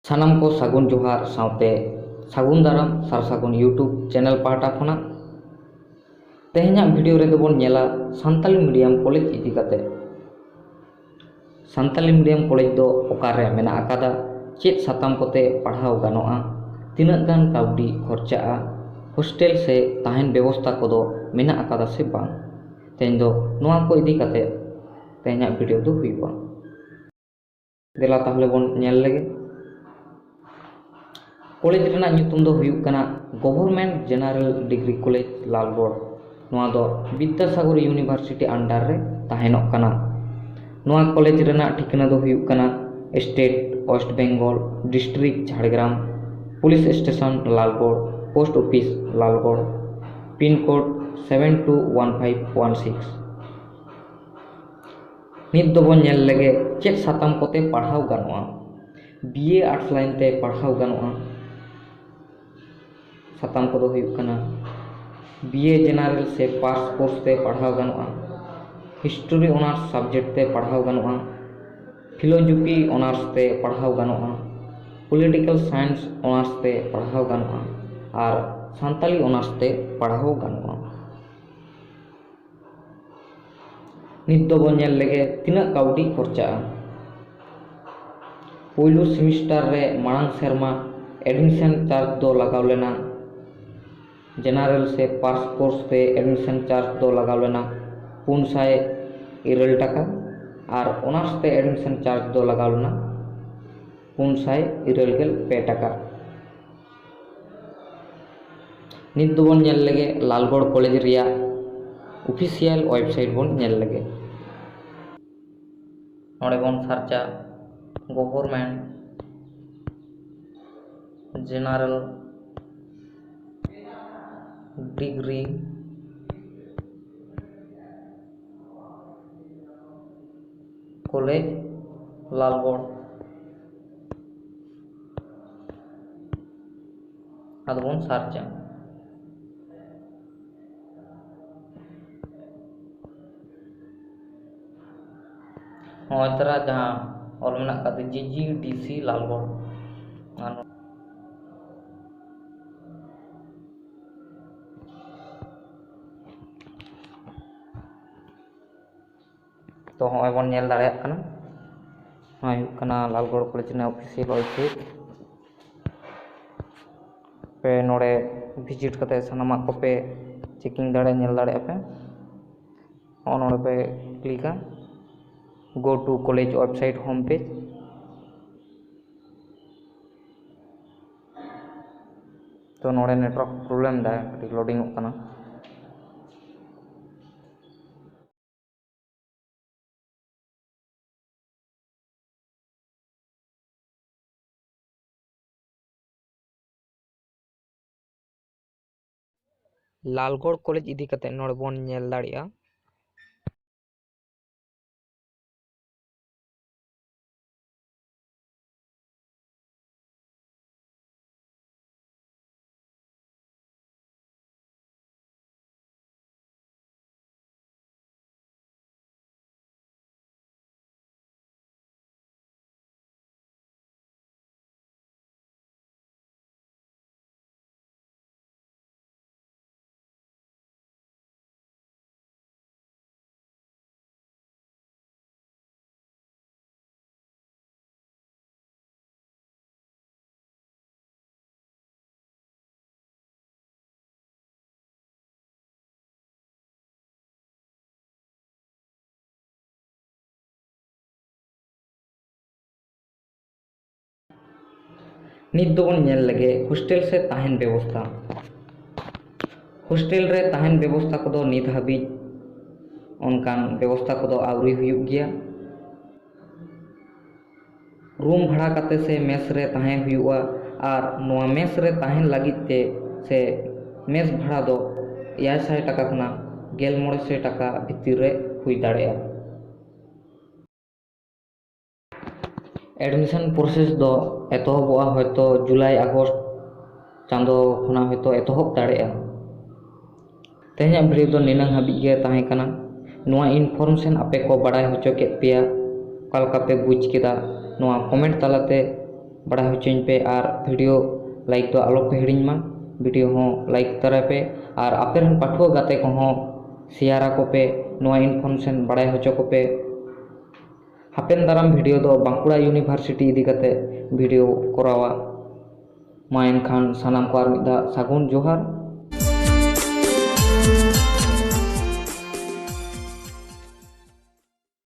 सानाम को सागुन जोहार साउते सागुन दाराम सार सागुन यूट्यूब चैनल पाहटा खोना तेहेना वीडियो रे दोबोन नेला सान्ताली मीडियम कॉलेज इदी काते। सान्ताली मीडियम कॉलेज दो ओकारे मेना आकादा, चेद साताम कोते पढ़ाव गानोआ, तिनाग गान काउडी खर्चाआ, हॉस्टेल से ताहेन व्यवस्था को दो मेना आकादा से बांग। तेहेन दो नोआ को इदी काते तेहेना वीडियो दो हुईबा। देला ताहले बोन नेल लेगे। कॉलेज रेना ᱧᱩᱛᱩᱢ दो हुयुग कना government general degree college Lalgarh. नोआ दो विद्यासागर यूनिवर्सिटी अंडर रे ताहेनोग कना। नोआ कॉलेज रेना ठिकाना दो हुयुग कना state west Bengal, district Jhargram, police station Lalgarh, post office Lalgarh, pin code 721516। नित दो बोन नेल लेगे चेद साताम कोते पढ़ाव गानोआ। बीए आर्ट्स लाइन ते पढ़ाव गानोआ। साताम को दो हुयुग कना बीए जनरल से पास कोर्स ते पढ़ाव गानोआ, हिस्ट्री ऑनर्स सब्जेक्ट ते पढ़ाव गानोआ, फिलोसफी ऑनर्स ते पढ़ाव गानोआ, पॉलिटिकल साइंस ऑनर्स ते पढ़ाव गानोआ और सान्ताली ऑनर्स ते पढ़ाव गानोआ। नित दो बोन नेल लेगे तिनाग काउडी खर्चाआ। पहलू सेमिस्टार रे मांग सेरमा एडमिशन चार्ज दो लगाव लेना। जनरल से पास कोर्स ते एडमिशन चार्ज दो लगाव लेना 400 टाका और ऑनर्स ते एडमिशन चार्ज दो लगाव लेना 492 टाका। नित दो बोन नेल लेगे लालगढ़ कॉलेज रिया ऑफिशियल वेबसाइट बोन नेल लेगे। नोडे बोन सर्चा government general degree college Lalgarh अदबोन सर्चा। तरह जहाँ और मेना काते GGDC लालगढ़ तो हमें बन नेल दाड़े कना कना लालगढ़ कॉलेज ने ऑफिशियल वेबसाइट पे नोड़े विजिट करते सानामा को पे चेकिंग दाड़े नेल दाड़े पे और नोड़े पे क्लिका go to college website home page. तो नोड़े नेटवर्क प्रॉब्लम दा लोडिंग कना। लालगढ़ कॉलेज इदी कते नोड़े बोन नेल दाड़िया। नित दो बोन नेल लगे हॉस्टेल से ताहेन व्यवस्था। हॉस्टेल रे ताहेन व्यवस्था को दो नित हाबी उनकान व्यवस्था को दो आवरी हुयुग गया। रूम भाड़ा काते से मेस रे ताहेन हुयुआ और नोआ मेस रे ताहेन लागित ते से मेस भाड़ा दो 500 टाका खुना 1900 टाका भितर रे हुई दाड़ेया। एडमिशन प्रोसेस दो एतहबा हयतो जुलाई आगस्ट चांदो खुना हयतो एतहब दाड़ेया। तेहेना वीडियो दो निनांग हाबी गे ताहें कना। नोआ इनफॉर्मेशन आपे को बड़ाय होचो के पेया ओका लका पे बुझ केदा नोआ कमेंट तालाते बड़ाय होचोኝ पे और वीडियो लाइक तो आलो पे हिड़िñ मा वीडियो हो लाइक तरा पे और आपे रन पाठुआ गाते को हो शेयर को पे नोआ इनफॉर्मेशन बड़ाय होचो को पे हापेन दाराम वीडियो दो बांकुड़ा यूनिवर्सिटी इदी काते वीडियो करावा मा एनखान सानाम को आर मिदा सागुन जोहार।